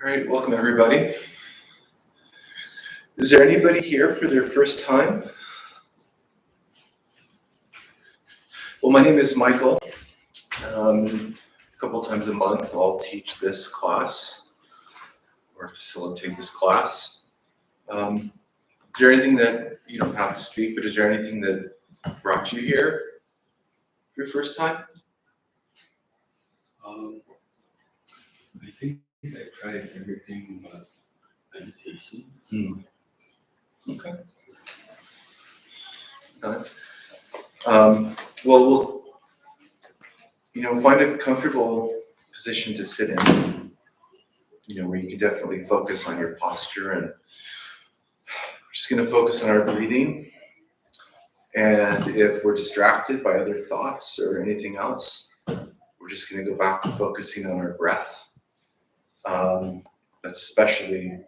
All right, welcome everybody. Is there anybody here for their first time? Well, my name is Michael. A couple times a month I'll teach this class or facilitate this class. Is there anything that, you don't have to speak, but is there anything that brought you here for your first time? I think I tried everything but meditation. Okay. Well, we'll, find a comfortable position to sit in, where you can definitely focus on your posture, and we're just going to focus on our breathing. And if we're distracted by other thoughts or anything else, we're just going to go back to focusing on our breath. That's especially,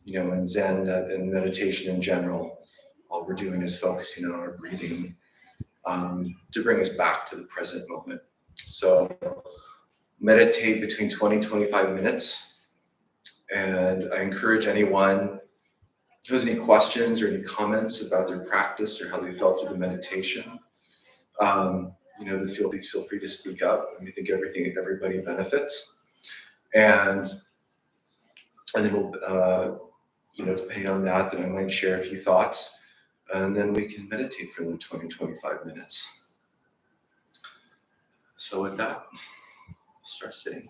in Zen and meditation in general, all we're doing is focusing on our breathing to bring us back to the present moment. So meditate between 20 and 25 minutes. And I encourage anyone who has any questions or any comments about their practice or how they felt through the meditation, please feel free to speak up. I think everybody benefits. And then we'll, depending on that, then I might share a few thoughts, and then we can meditate for the 20-25 minutes. So with that, I'll start sitting.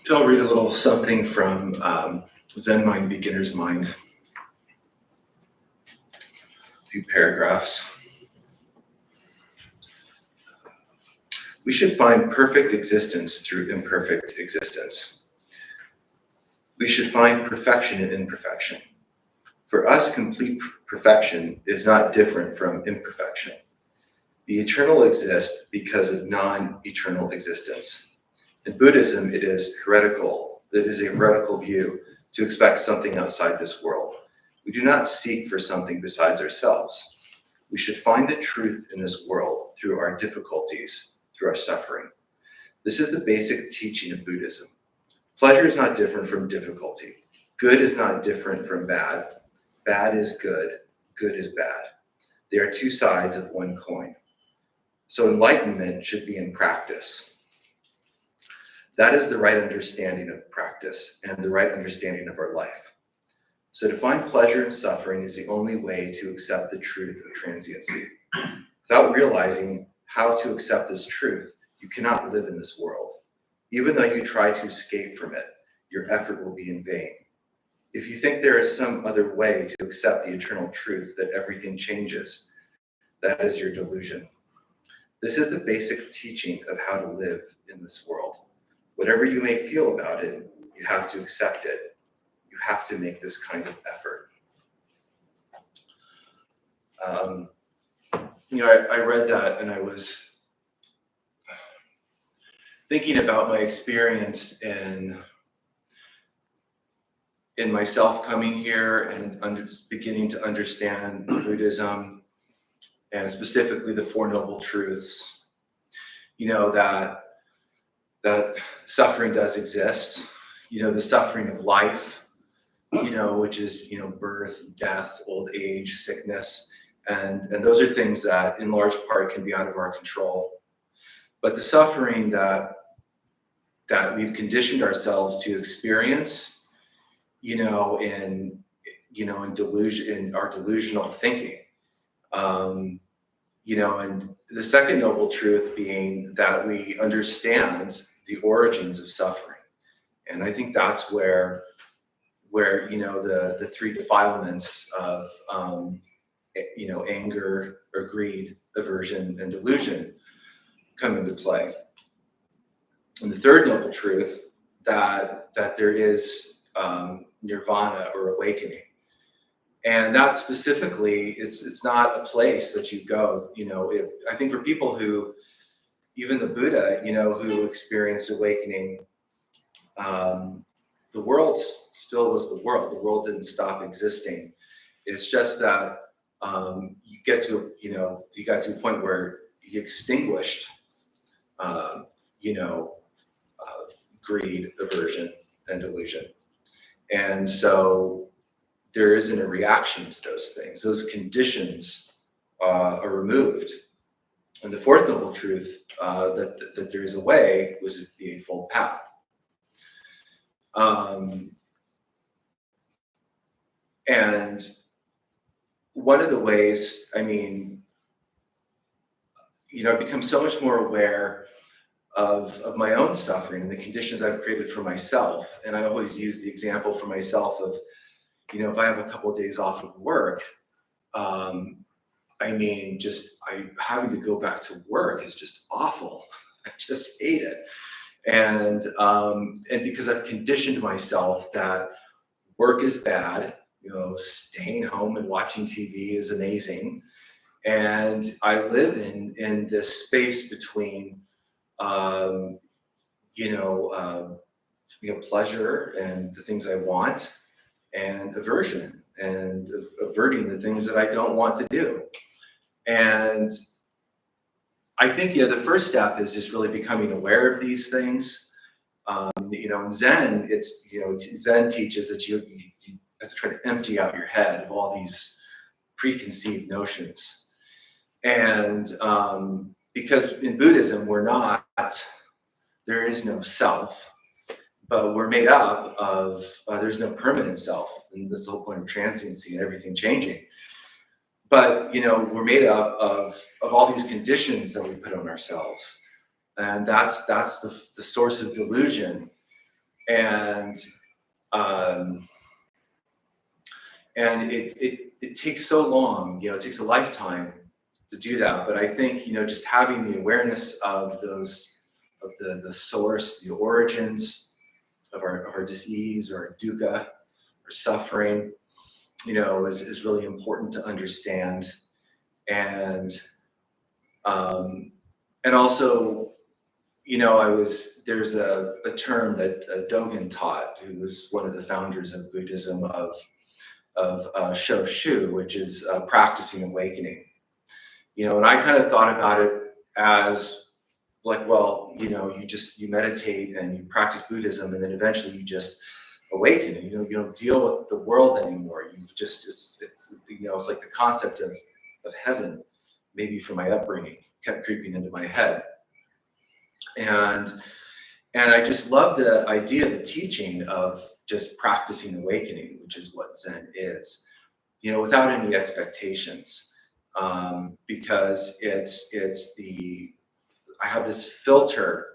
So I'll read a little something from Zen Mind, Beginner's Mind. A few paragraphs. We should find perfect existence through imperfect existence. We should find perfection in imperfection. For us, complete perfection is not different from imperfection. The eternal exists because of non-eternal existence. In Buddhism, it is heretical. It is a heretical view to expect something outside this world. We do not seek for something besides ourselves. We should find the truth in this world through our difficulties, through our suffering. This is the basic teaching of Buddhism. Pleasure is not different from difficulty. Good is not different from bad. Bad is good. Good is bad. They are two sides of one coin. So enlightenment should be in practice. That is the right understanding of practice and the right understanding of our life. So to find pleasure in suffering is the only way to accept the truth of transiency. Without realizing how to accept this truth, you cannot live in this world. Even though you try to escape from it, your effort will be in vain. If you think there is some other way to accept the eternal truth that everything changes, that is your delusion. This is the basic teaching of how to live in this world. Whatever you may feel about it, you have to accept it. You have to make this kind of effort. I read that and I was thinking about my experience in myself coming here and beginning to understand Buddhism and specifically the Four Noble Truths. That suffering does exist. The suffering of life, which is, birth, death, old age, sickness. And those are things that in large part can be out of our control. But the suffering that we've conditioned ourselves to experience, in delusion, in our delusional thinking, and the second noble truth being that we understand the origins of suffering. And I think that's where the three defilements of anger or greed, aversion, and delusion come into play. And the third noble truth that there is nirvana or awakening. And that specifically it's not a place that you go. I think for people who, even the Buddha, who experienced awakening, the world still was the world. The world didn't stop existing. It's just that you got to a point where you extinguished, greed, aversion, and delusion. And so there isn't a reaction to those things. Those conditions are removed. And the fourth noble truth, that there is a way, which is the Eightfold Path. And one of the ways, I've become so much more aware of my own suffering and the conditions I've created for myself. And I always use the example for myself of, if I have a couple of days off of work, having to go back to work is just awful. I just hate it. And because I've conditioned myself that work is bad, staying home and watching TV is amazing. And I live in this space between, pleasure and the things I want, and aversion and averting the things that I don't want to do. And I think, the first step is just really becoming aware of these things. In Zen, Zen teaches that you have to try to empty out your head of all these preconceived notions. And because in Buddhism, there is no self, but we're made up of, there's no permanent self. And that's the whole point of transiency and everything changing. But, we're made up of all these conditions that we put on ourselves. And that's the source of delusion. and it takes so long, it takes a lifetime to do that. But I think, just having the awareness of the source, the origins of our disease or our dukkha or suffering, is really important to understand. And also, there's a term that Dogen taught, who was one of the founders of Buddhism, of Shoshu, which is practicing awakening. And I kind of thought about it as like, well, you meditate and you practice Buddhism, and then eventually you just awaken, and you don't deal with the world anymore. It's like the concept of heaven, maybe from my upbringing, kept creeping into my head. And I just love the idea, the teaching of just practicing awakening, which is what Zen is, without any expectations, because I have this filter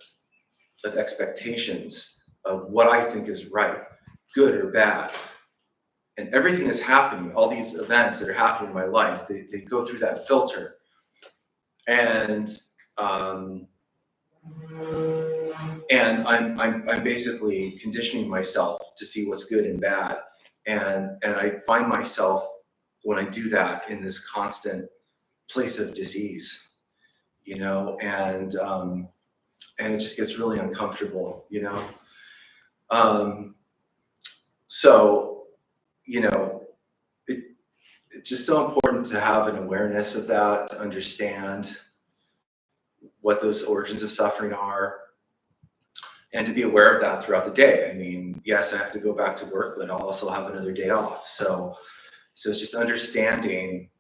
of expectations of what I think is right, good or bad. And everything is happening, all these events that are happening in my life, they go through that filter. And I'm basically conditioning myself to see what's good and bad. And I find myself, when I do that, in this constant place of disease, and it just gets really uncomfortable, So, it's just so important to have an awareness of that, to understand what those origins of suffering are, and to be aware of that throughout the day. I mean, yes, I have to go back to work, but I'll also have another day off. So it's just understanding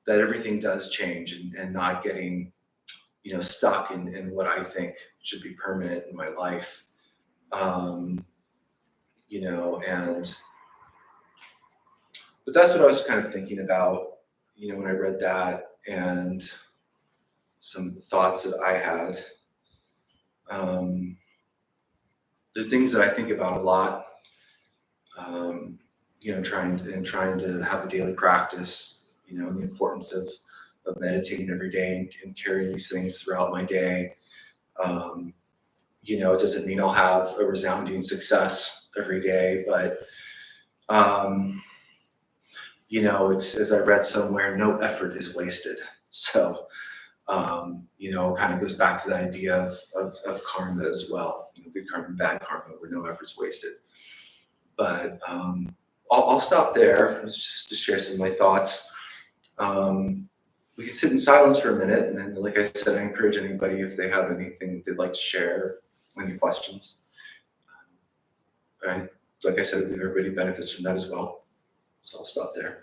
that everything does change, and not getting, stuck in what I think should be permanent in my life. But that's what I was kind of thinking about, when I read that, and some thoughts that I had. There are things that I think about a lot, trying to have a daily practice, and the importance of meditating every day, and carrying these things throughout my day. It doesn't mean I'll have a resounding success every day, but it's, as I read somewhere, no effort is wasted. So, it kind of goes back to the idea of karma as well, good karma and bad karma, where no effort's wasted. But I'll stop there, just to share some of my thoughts. We can sit in silence for a minute, and then, like I said, I encourage anybody, if they have anything they'd like to share, any questions. Right? Like I said, I believe everybody benefits from that as well. So I'll stop there.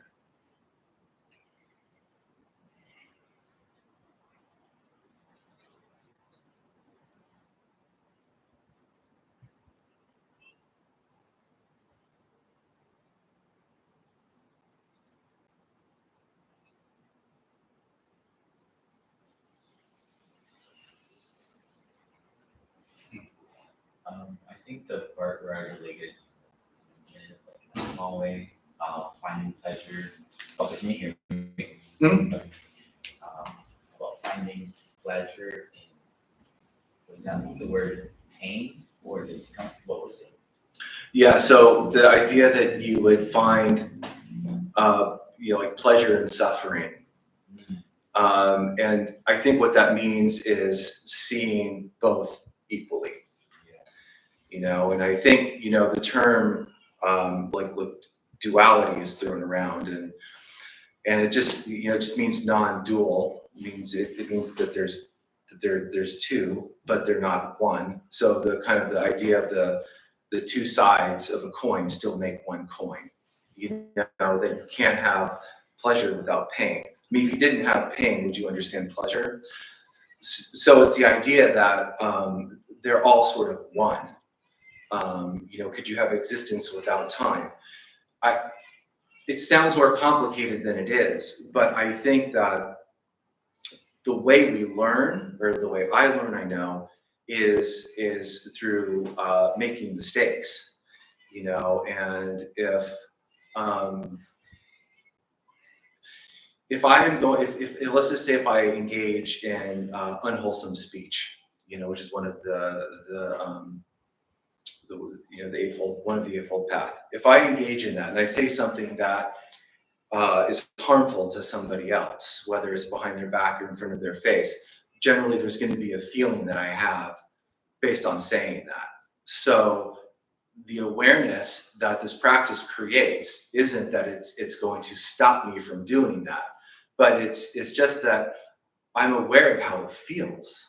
I think the part where I related in a small way, finding pleasure. Also, can you hear me? Mm-hmm. Well, finding pleasure in, was that the word pain or discomfort? What was it? Yeah, so the idea that you would find, like pleasure in suffering. And I think what that means is seeing both equally. And I think, the term, like duality is thrown around, and it just, it just means non-dual. It means that there's two, but they're not one. So the kind of the idea of the two sides of a coin still make one coin. That you can't have pleasure without pain. I mean, if you didn't have pain, would you understand pleasure? So it's the idea that they're all sort of one. Could you have existence without time? It sounds more complicated than it is, but I think that the way we learn, or the way I learn, I know, is through making mistakes, you know, and if I am going, if let's just say if I engage in unwholesome speech, you know, which is one of the you know, the eightfold, one of the eightfold path. If I engage in that and I say something that is harmful to somebody else, whether it's behind their back or in front of their face, generally there's going to be a feeling that I have based on saying that. So the awareness that this practice creates isn't that it's going to stop me from doing that, but it's just that I'm aware of how it feels.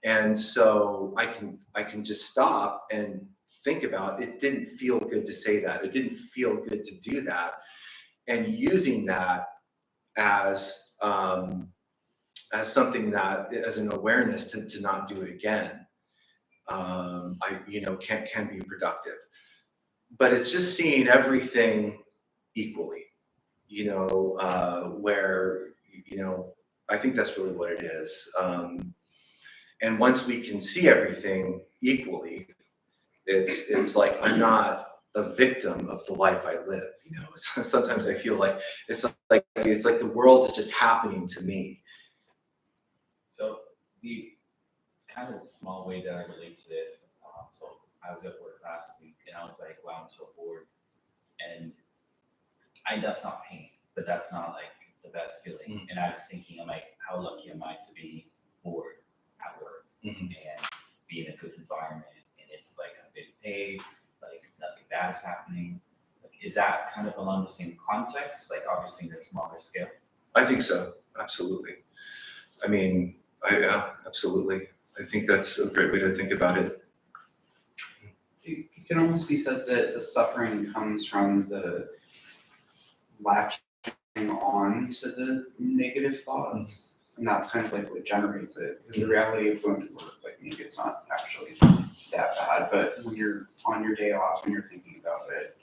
And so I can just stop and think about, it didn't feel good to say that. It didn't feel good to do that. And using that as something that, as an awareness to not do it again, you know, can be productive. But it's just seeing everything equally, you know, where, you know, I think that's really what it is. And once we can see everything equally, it's like I'm not a victim of the life I live. You know, sometimes I feel like it's like the world is just happening to me. So the kind of small way that I relate to this, so I was at work last week and I was like, wow, I'm so bored. And that's not pain, but that's not like the best feeling. And I was thinking, I'm like, how lucky am I to be bored at work and be in a good environment, and it's like I'm getting paid, like nothing bad is happening. Like, is that kind of along the same context, like obviously in a smaller scale? I think so, absolutely. I mean, yeah, absolutely. I think that's a great way to think about it. It can almost be said that the suffering comes from the latching on to the negative thoughts. And that's kind of like what generates it. Because the reality of going to work, like maybe it's not actually that bad, but when you're on your day off and you're thinking about it,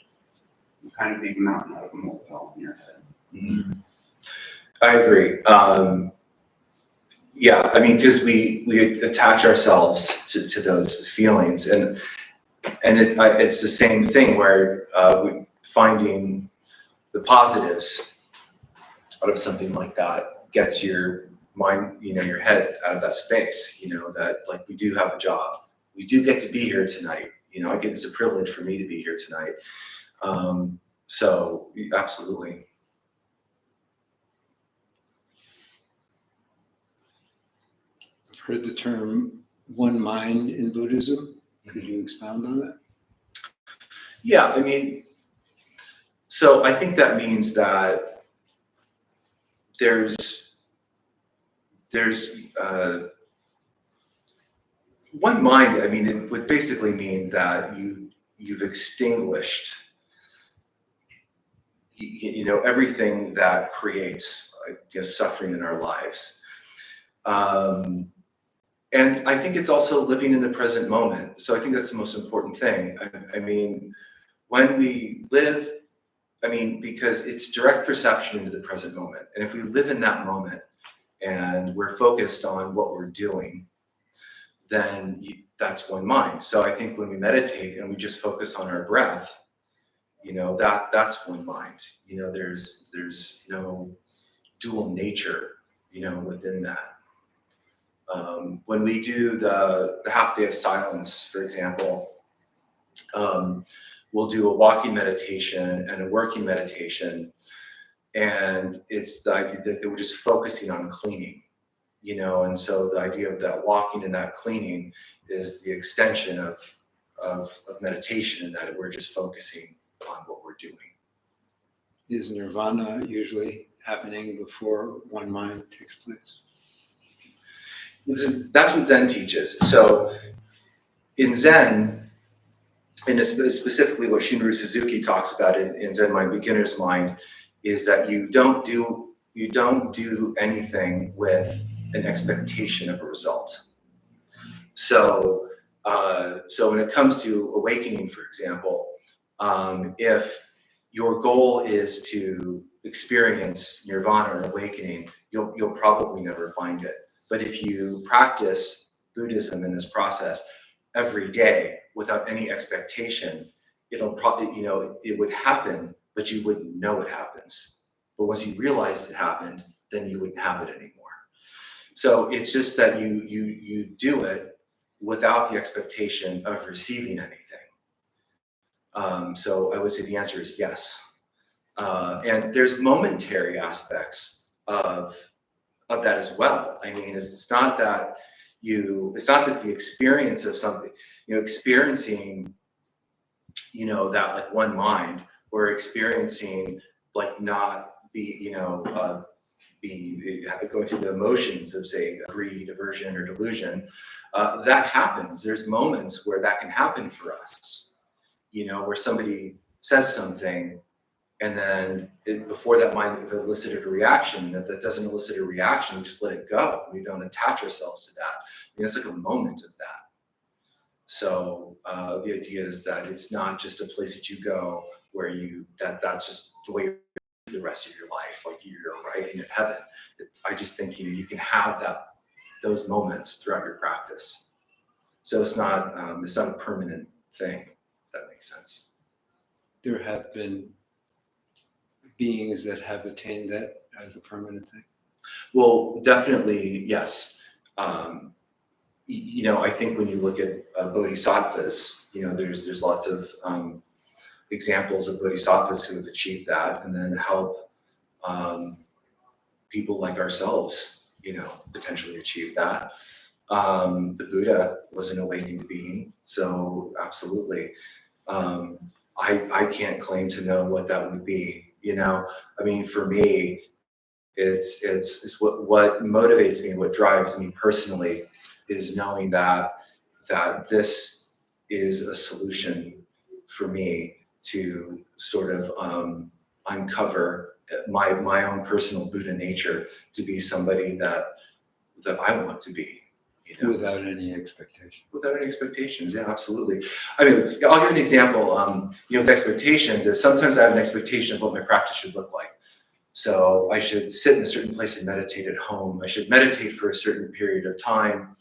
you kind of make a mountain out of a molehill in your head. I agree. Yeah, I mean, because we attach ourselves to those feelings, and it's the same thing where finding the positives out of something like that gets your mind, you know, your head out of that space, you know, that like we do have a job, we do get to be here tonight, you know, it's a privilege for me to be here tonight. So absolutely. I've heard the term one mind in Buddhism. Could you expound on that? Yeah, I mean, so I think that means that there's one mind. I mean, it would basically mean that you've extinguished, you know, everything that creates, I guess, suffering in our lives. And I think it's also living in the present moment. So I think that's the most important thing. I mean, when we live, I mean, because it's direct perception into the present moment. And if we live in that moment and we're focused on what we're doing, then that's one mind. So I think when we meditate and we just focus on our breath, you know, that's one mind. You know, there's no dual nature, you know, within that. When we do the half day of silence, for example, we'll do a walking meditation and a working meditation, and it's the idea that we're just focusing on cleaning, you know, and so the idea of that walking and that cleaning is the extension of meditation, in that we're just focusing on what we're doing. Is nirvana usually happening before one mind takes place? That's what Zen teaches. So in Zen, and specifically what Shunryu Suzuki talks about in Zen Mind, Beginner's Mind, is that you don't do anything with an expectation of a result. So when it comes to awakening, for example, if your goal is to experience nirvana or awakening, you'll probably never find it. But if you practice Buddhism in this process every day without any expectation, it'll probably, it would happen, but you wouldn't know it happens. But once you realize it happened, then you wouldn't have it anymore. So it's just that you do it without the expectation of receiving anything. So I would say the answer is yes. And there's momentary aspects of that as well. I mean, it's not that the experience of something, experiencing, that like one mind, or experiencing like not be, going through the emotions of, say, greed, aversion, or delusion. That happens. There's moments where that can happen for us, where somebody says something, and then before that might have elicited a reaction, that doesn't elicit a reaction, we just let it go. We don't attach ourselves to that. It's like a moment of that. So the idea is that it's not just a place that you go where that's just the way the rest of your life, like you're arriving at heaven. I just think you can have those moments throughout your practice. So it's not a permanent thing, if that makes sense. There have been beings that have attained that as a permanent thing. Well, definitely, yes. I think when you look at bodhisattvas, there's lots of examples of bodhisattvas who have achieved that, and then help people like ourselves, potentially achieve that. The Buddha was an awakened being, so absolutely. I can't claim to know what that would be. I mean, for me, it's what motivates me, what drives me personally, is knowing that this is a solution for me to sort of uncover my own personal Buddha nature, to be somebody that I want to be. Without any expectation. Without any expectations, yeah, absolutely. I mean, I'll give an example. With expectations, is sometimes I have an expectation of what my practice should look like. So I should sit in a certain place and meditate at home. I should meditate for a certain period of time.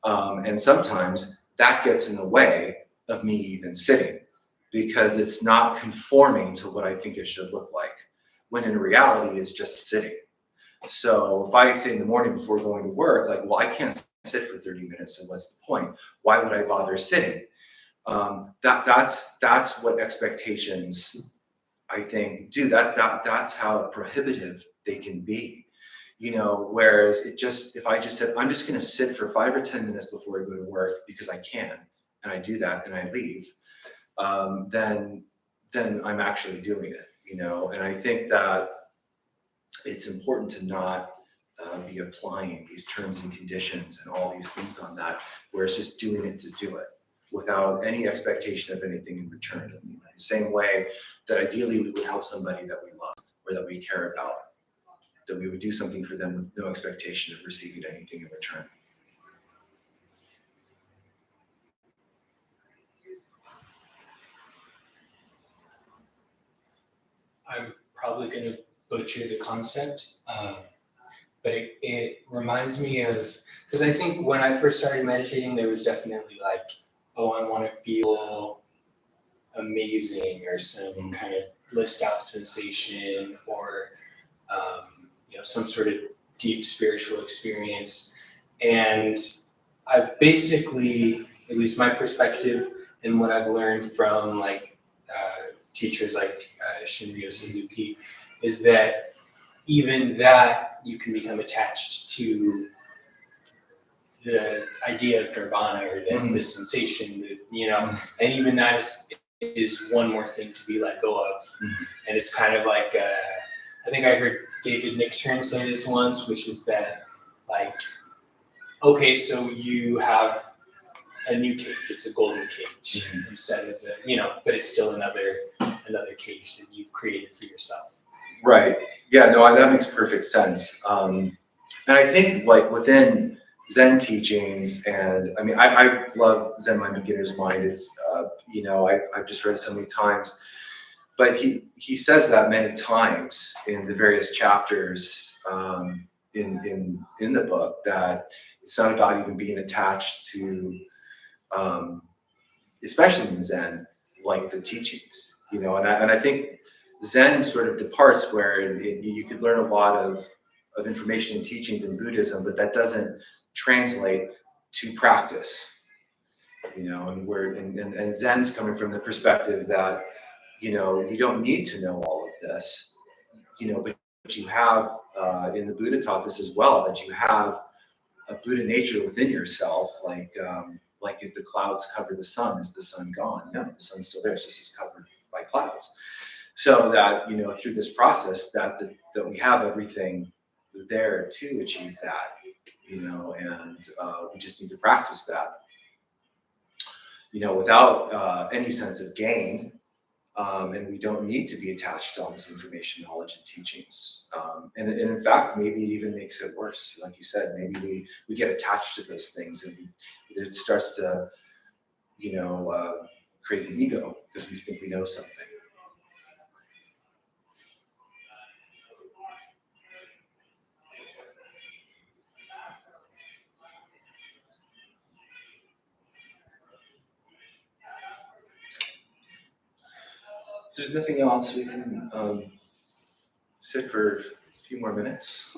And sometimes that gets in the way of me even sitting, because it's not conforming to what I think it should look like, when in reality it's just sitting. So if I say in the morning before going to work, like, well, I can't sit for 30 minutes, and what's the point? Why would I bother sitting? That's what expectations, I think, do. That's how prohibitive they can be. Whereas if I just said, I'm just going to sit for 5 or 10 minutes before I go to work because I can, and I do that and I leave, then I'm actually doing it, and I think that it's important to not be applying these terms and conditions and all these things on that, where it's just doing it to do it without any expectation of anything in return. In the same way that ideally we would help somebody that we love or that we care about, that we would do something for them with no expectation of receiving anything in return. I'm probably going to butcher the concept, but it reminds me of, because I think when I first started meditating, there was definitely like, oh, I want to feel amazing, or some kind of blissed out sensation, or some sort of deep spiritual experience. And I've basically, at least my perspective and what I've learned from teachers like Shinryo Suzuki, is that even that you can become attached to the idea of nirvana, or the sensation, and even that is one more thing to be let go of. And it's kind of like, I think I heard David Nichtern say this once, which is that, like, okay, so you have a new cage, it's a golden cage, instead of but it's still another cage that you've created for yourself. Right. Yeah, no, that makes perfect sense. And I think, like, within Zen teachings, and I mean, I love Zen Mind Beginner's Mind. It's, I've just read it so many times, but he says that many times in the various chapters, in the book, that it's not about even being attached to, especially in Zen, like the teachings, you know. And I think Zen sort of departs where you could learn a lot of information and teachings in Buddhism, but that doesn't translate to practice, you know. And Zen's coming from the perspective that, you know, you don't need to know all of this, you know, but you have, in the Buddha taught this as well, that you have a Buddha nature within yourself, like if the clouds cover the sun, is the sun gone? No, the sun's still there, it's just as covered by clouds. So that, you know, through this process that we have everything there to achieve that, you know, and we just need to practice that, you know, without any sense of gain. And we don't need to be attached to all this information, knowledge, and teachings. And in fact, maybe it even makes it worse. Like you said, maybe we get attached to those things, and it starts to, you know, create an ego because we think we know something. If there's nothing else, we can sit for a few more minutes.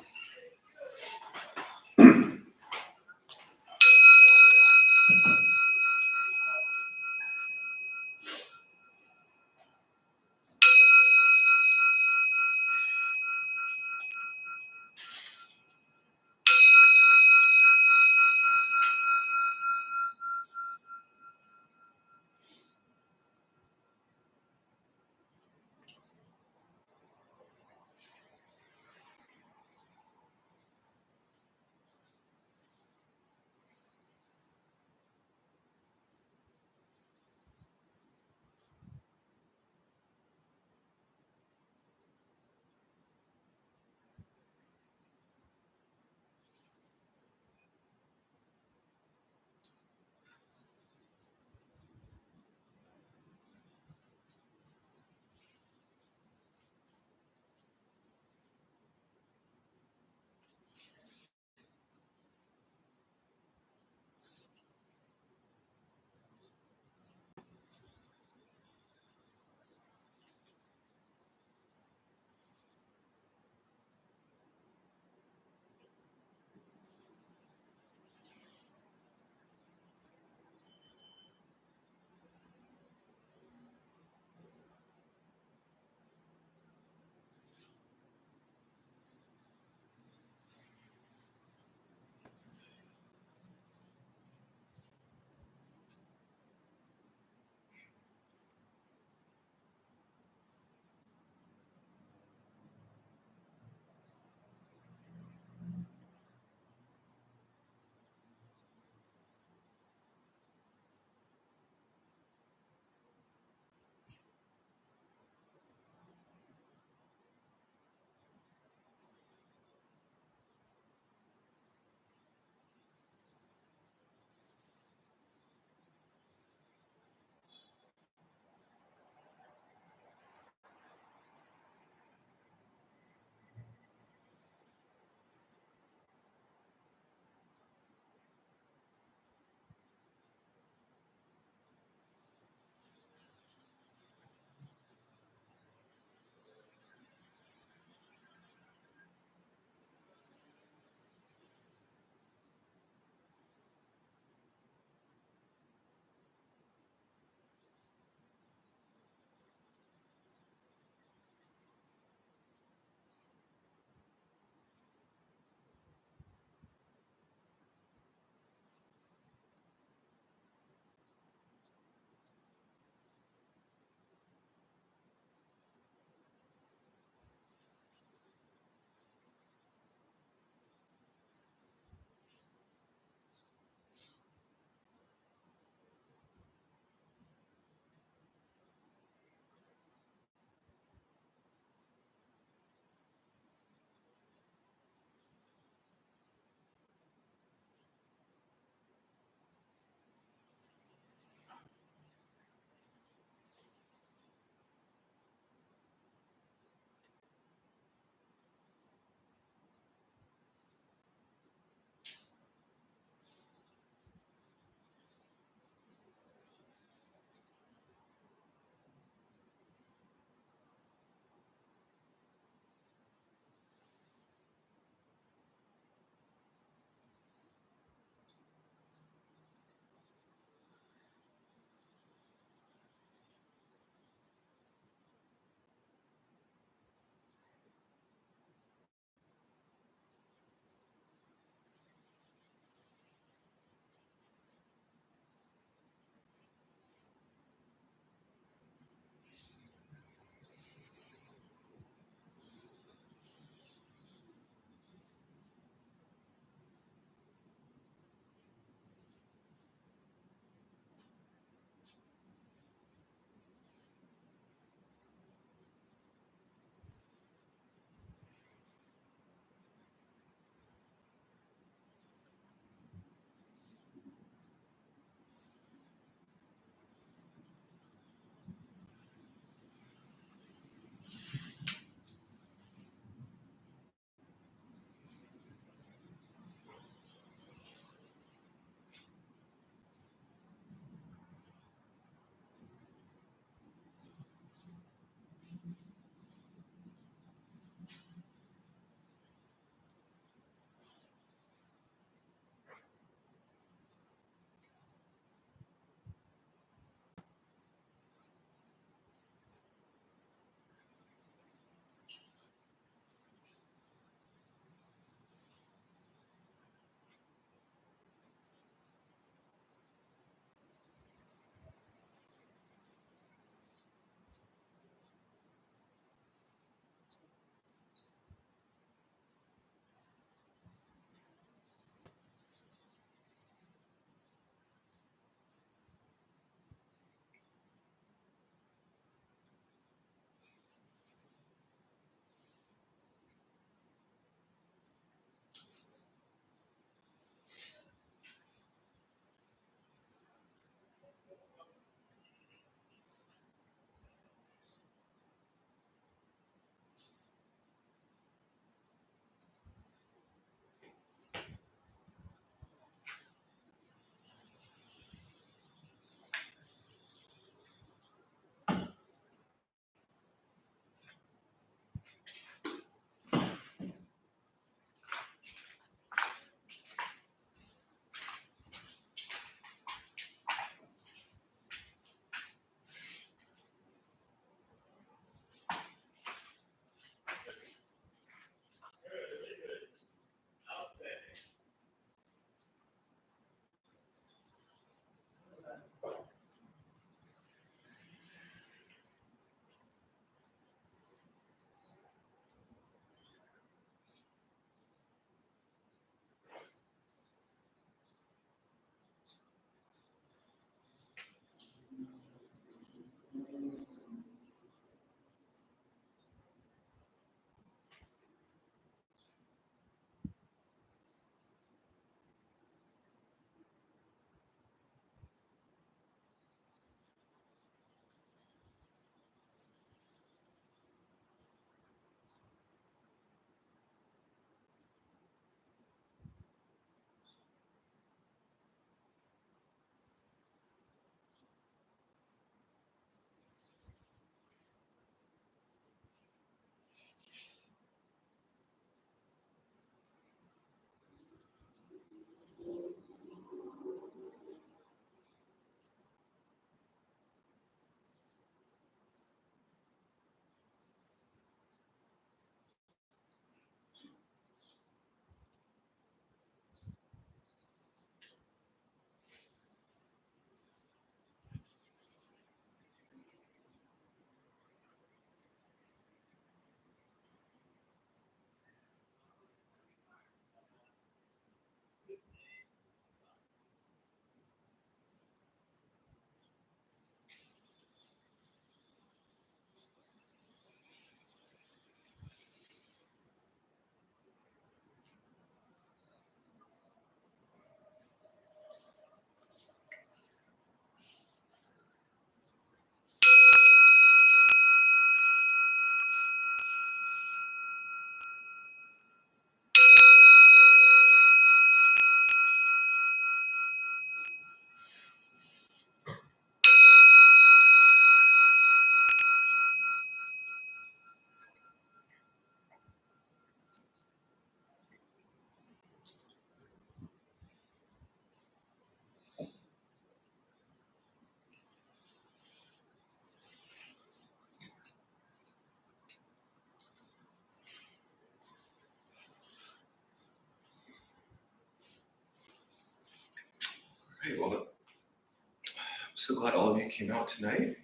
Right, well, I'm so glad all of you came out tonight.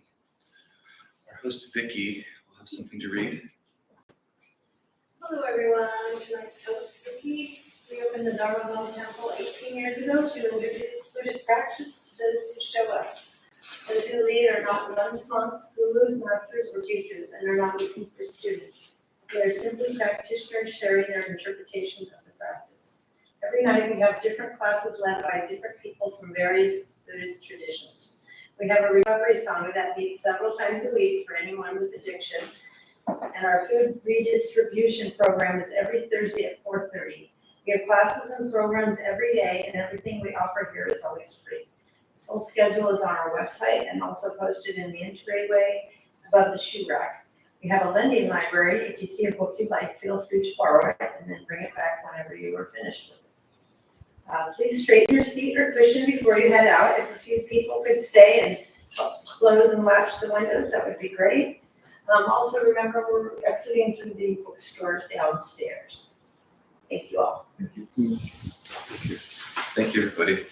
Our host Vicky will have something to read. Hello everyone, I'm tonight's host Suzuki. We opened the Dharmabumtemple 18 years ago to introduce Buddhist practice to those who show up. Those who lead are not nuns, monks, gurus, masters, or teachers, and are not looking for students. They are simply practitioners sharing their interpretations of the practice. Every night we have different classes led by different people from various Buddhist traditions. We have a recovery sangha that meets several times a week for anyone with addiction. And our food redistribution program is every Thursday at 4:30. We have classes and programs every day, and everything we offer here is always free. Full schedule is on our website and also posted in the entryway above the shoe rack. We have a lending library. If you see a book you like, feel free to borrow it and then bring it back whenever you are finished with it. Please straighten your seat or cushion before you head out. If a few people could stay and close and latch the windows, that would be great. Also remember, we're exiting through the bookstore downstairs. Thank you all. Thank you, everybody.